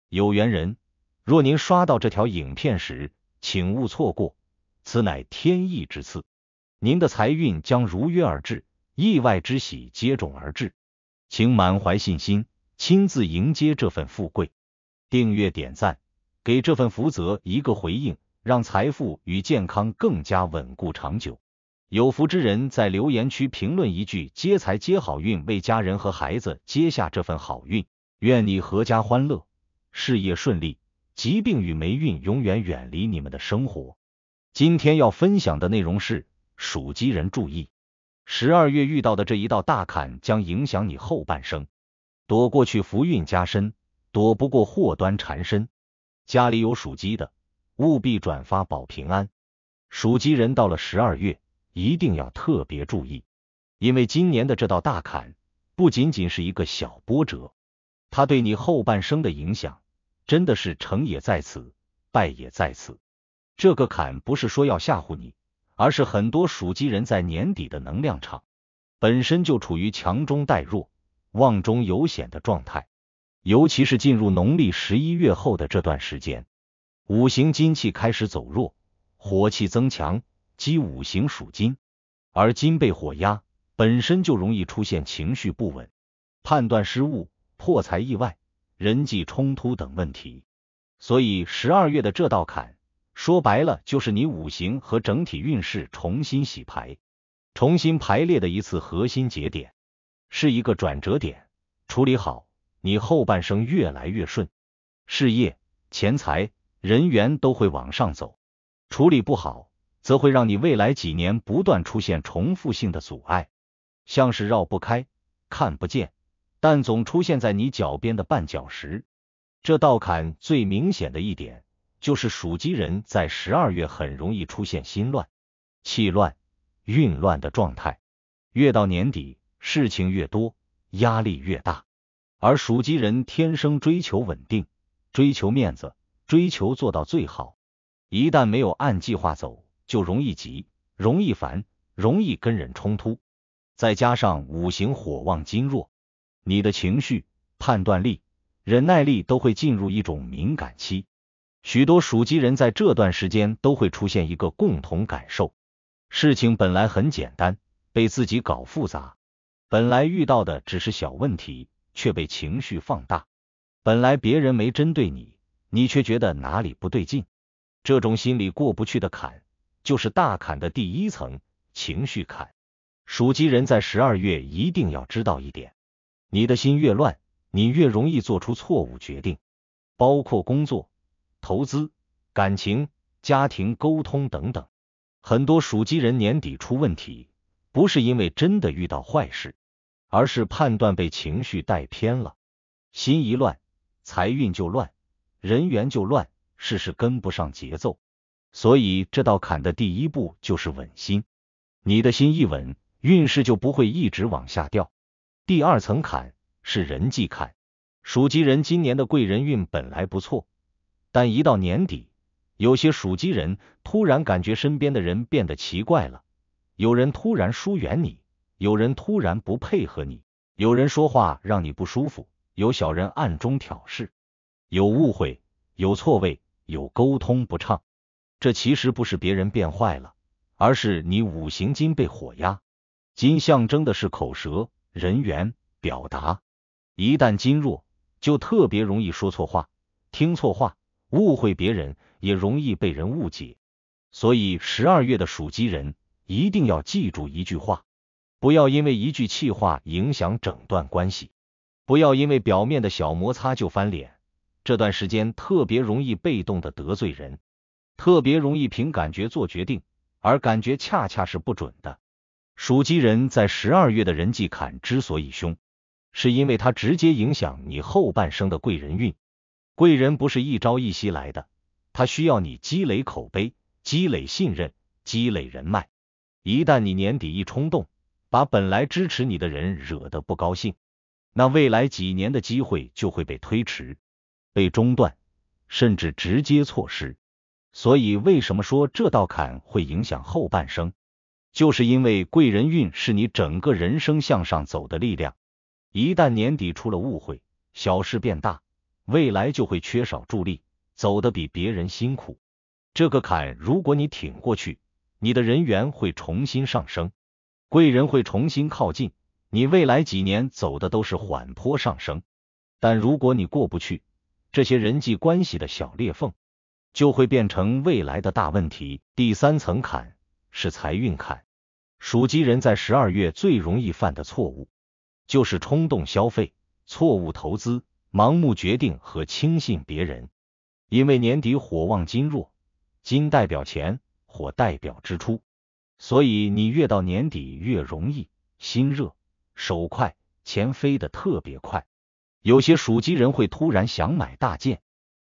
有緣人，若您刷到這條影片時，請勿錯過，此乃天意之賜，您的財運將如約而至，意外之喜接踵而至，請滿懷信心，親自迎接這份富貴。訂閱點讚，給這份福澤一個回應，讓財富與健康更加穩固長久。有福之人在留言區評論一句接財接好運，為家人和孩子接下這份好運。願你闔家歡樂，事業順利，疾病與霉運永遠遠離你們的生活。今天要分享的內容是，屬雞人注意，12月遇到的這一道大坎將影響你後半生，躲過去福運加身，躲不過禍端纏身。家裡有屬雞的，務必轉發保平安。屬雞人到了12月，一定要特別注意，因為今年的這道大坎不僅僅是一個小波折，它對你後半生的影響真的是成也在此，敗也在此。這個坎不是說要嚇唬你，而是很多屬雞人在年底的能量場本身就處於強中帶弱、旺中有險的狀態，尤其是進入農曆11月後的這段時間，五行金氣開始走弱，火氣增強，雞五行屬金，而金被火壓，本身就容易出現情緒不穩、判斷失誤、破財意外、人際衝突等問題。所以12月的這道坎，說白了就是你五行和整體運勢重新洗牌、重新排列的一次核心節點，是一個轉折點。處理好，你後半生越來越順，事業、錢財、人緣都會往上走；處理不好，則會讓你未來幾年不斷出現重複性的阻礙，像是繞不開、看不見，但總出現在你腳邊的絆腳石。這道坎最明顯的一點，就是屬雞人在12月很容易出現心亂、氣亂、運亂的狀態。越到年底，事情越多，壓力越大。而屬雞人天生追求穩定，追求面子，追求做到最好。一旦沒有按計劃走，就容易急，容易煩，容易跟人衝突。再加上五行火旺金弱，你的情緒、判斷力、忍耐力都會進入一種敏感期。許多屬雞人在這段時間都會出現一個共同感受，事情本來很簡單，被自己搞複雜；本來遇到的只是小問題，卻被情緒放大；本來別人沒針對你，你卻覺得哪裡不對勁。這種心裡過不去的坎，就是大坎的第一層，情緒坎。屬雞人在12月一定要知道一點，你的心越亂，你越容易做出錯誤決定，包括工作、投資、感情、家庭溝通等等。很多屬雞人年底出問題，不是因為真的遇到壞事，而是判斷被情緒帶偏了。心一亂，財運就亂，人緣就亂，事事跟不上節奏。所以這道坎的第一步就是穩心，你的心一穩，運勢就不會一直往下掉。第二層坎是人際坎，屬雞人今年的貴人運本來不錯，但一到年底，有些屬雞人突然感覺身邊的人變得奇怪了，有人突然疏遠你，有人突然不配合你，有人說話讓你不舒服，有小人暗中挑事，有誤會，有錯位，有溝通不暢。這其實不是別人變壞了，而是你五行金被火壓。金象徵的是口舌、人緣、表達，一旦金弱，就特別容易說錯話、聽錯話，誤會別人，也容易被人誤解。所以12月的屬雞人一定要記住一句話，不要因為一句氣話影響整段關係，不要因為表面的小摩擦就翻臉。這段時間特別容易被動的得罪人，特別容易憑感覺做決定，而感覺恰恰是不準的。屬雞人在12月的人際坎之所以凶，是因為它直接影響你後半生的貴人運。貴人不是一朝一夕來的，它需要你積累口碑、積累信任、積累人脈。一旦你年底一衝動，把本來支持你的人惹得不高興，那未來幾年的機會就會被推遲、被中斷，甚至直接錯失。所以為什麼說這道坎會影響後半生，就是因為貴人運是你整個人生向上走的力量。一旦年底出了誤會，小事變大，未來就會缺少助力，走得比別人辛苦。這個坎如果你挺過去，你的人緣會重新上升，貴人會重新靠近，你未來幾年走的都是緩坡上升。但如果你過不去，這些人際關係的小裂縫就會變成未來的大問題。第三層坎是財運坎。屬雞人在12月最容易犯的錯誤就是衝動消費、錯誤投資、盲目決定和輕信別人。因為年底火旺金弱，金代表錢，火代表支出，所以你越到年底越容易心熱、手快，錢飛得特別快。有些屬雞人會突然想買大件，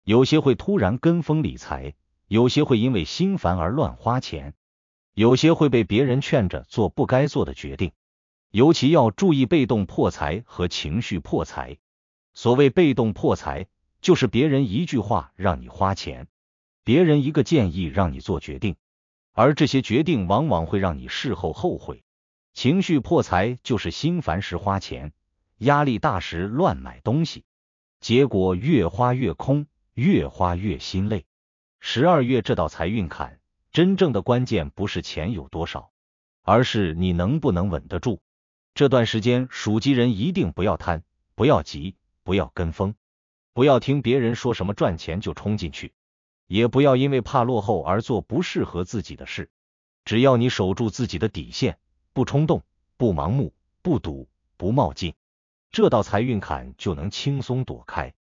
有些會突然跟風理財，有些會因為心煩而亂花錢，有些會被別人勸着做不該做的決定。尤其要注意被動破財和情緒破財。所謂被動破財，就是別人一句話讓你花錢，別人一個建議讓你做決定，而這些決定往往會讓你事後後悔。情緒破財就是心煩時花錢，壓力大時亂買東西，結果越花越空，越花越心累。12月這道財運坎，真正的關鍵不是錢有多少，而是你能不能穩得住。這段時間屬雞人一定不要貪，不要急，不要跟風，不要聽別人說什麼賺錢就衝進去，也不要因為怕落後而做不適合自己的事。只要你守住自己的底線，不衝動，不盲目，不賭，不冒進，這道財運坎就能輕鬆躲開。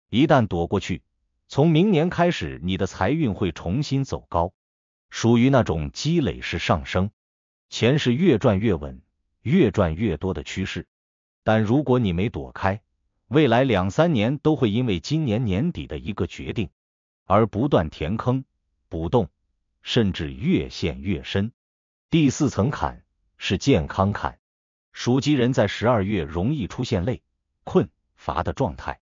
一旦躲過去，從明年開始你的財運會重新走高，屬於那種積累式上升，錢是越賺越穩，越賺越多的趨勢。但如果你沒躲開，未來2-3年都會因為今年年底的一個決定而不斷填坑補洞，甚至越陷越深。第4層坎是健康坎。屬雞人在12月容易出現累、困、乏的狀態，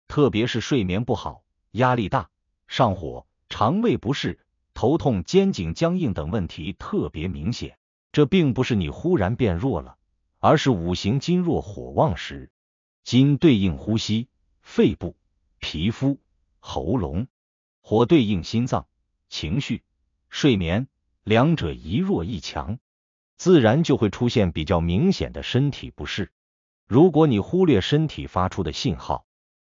特別是睡眠不好、壓力大、上火、腸胃不適、頭痛、肩頸僵硬等問題特別明顯。這並不是你忽然變弱了，而是五行金弱火旺時。金對應呼吸、肺部、皮膚、喉嚨，火對應心臟、情緒、睡眠，兩者一弱一強，自然就會出現比較明顯的身體不適。如果你忽略身體發出的信號，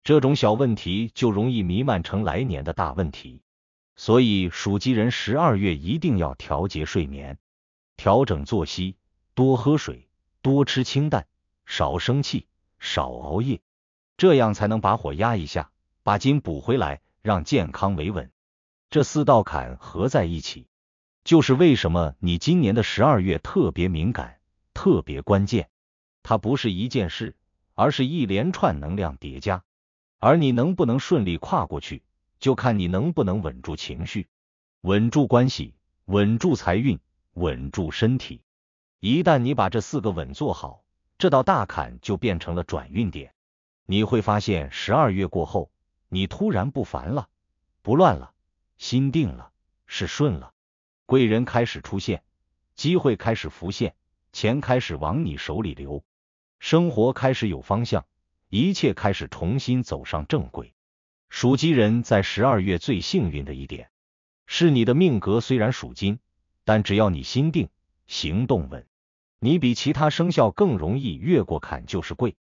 這種小問題就容易彌漫成來年的大問題。所以屬雞人12月一定要調節睡眠，調整作息，多喝水，多吃清淡，少生氣，少熬夜，這樣才能把火壓一下，把金補回來，讓健康維穩。這4道坎合在一起，就是為什麼你今年的12月特別敏感，特別關鍵。它不是一件事，而是一連串能量疊加，而你能不能順利跨過去，就看你能不能穩住情緒，穩住關係，穩住財運，穩住身體。一旦你把這4個穩做好，這道大坎就變成了轉運點。你會發現12月過後，你突然不煩了，不亂了，心定了，是順了。貴人開始出現，機會開始浮現，錢開始往你手裡流，生活開始有方向，一切開始重新走上正軌。屬雞人在12月最幸運的一點，是你的命格雖然屬金，但只要你心定，行動穩，你比其他生肖更容易越過坎就是貴。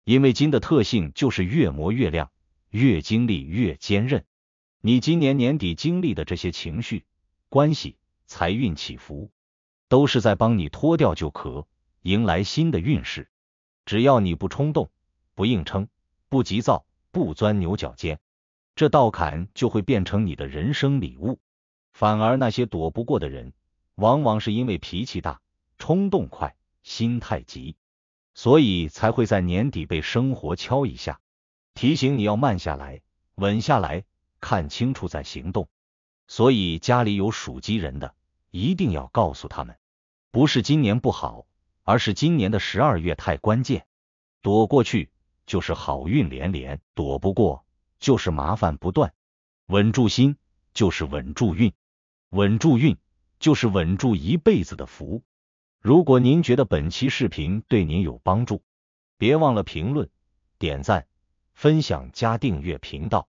因為金的特性就是越磨越亮，越經歷越坚韌。你今年年底經歷的這些情緒、關係、財運起伏，都是在幫你脫掉舊殼，迎來新的運勢。只要你不衝動，不硬撐，不急躁，不鑽牛角尖，這道坎就會變成你的人生禮物。反而那些躲不過的人，往往是因為脾氣大，衝動快，心太急，所以才會在年底被生活敲一下，提醒你要慢下來，穩下來，看清楚再行動。所以家裡有屬雞人的，一定要告訴他們，不是今年不好，而是今年的12月太關鍵。躲過去就是好運連連，躲不過就是麻煩不斷。穩住心就是穩住運，穩住運就是穩住一輩子的福。如果您覺得本期視頻對您有幫助，別忘了評論、點讚、分享加訂閱頻道。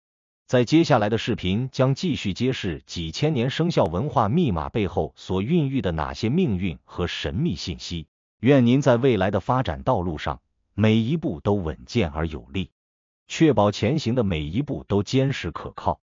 在接下來的視頻將繼續揭示幾千年生肖文化密碼背後所孕育的哪些命運和神秘信息。願您在未來的發展道路上，每一步都穩健而有力，確保前行的每一步都堅實可靠。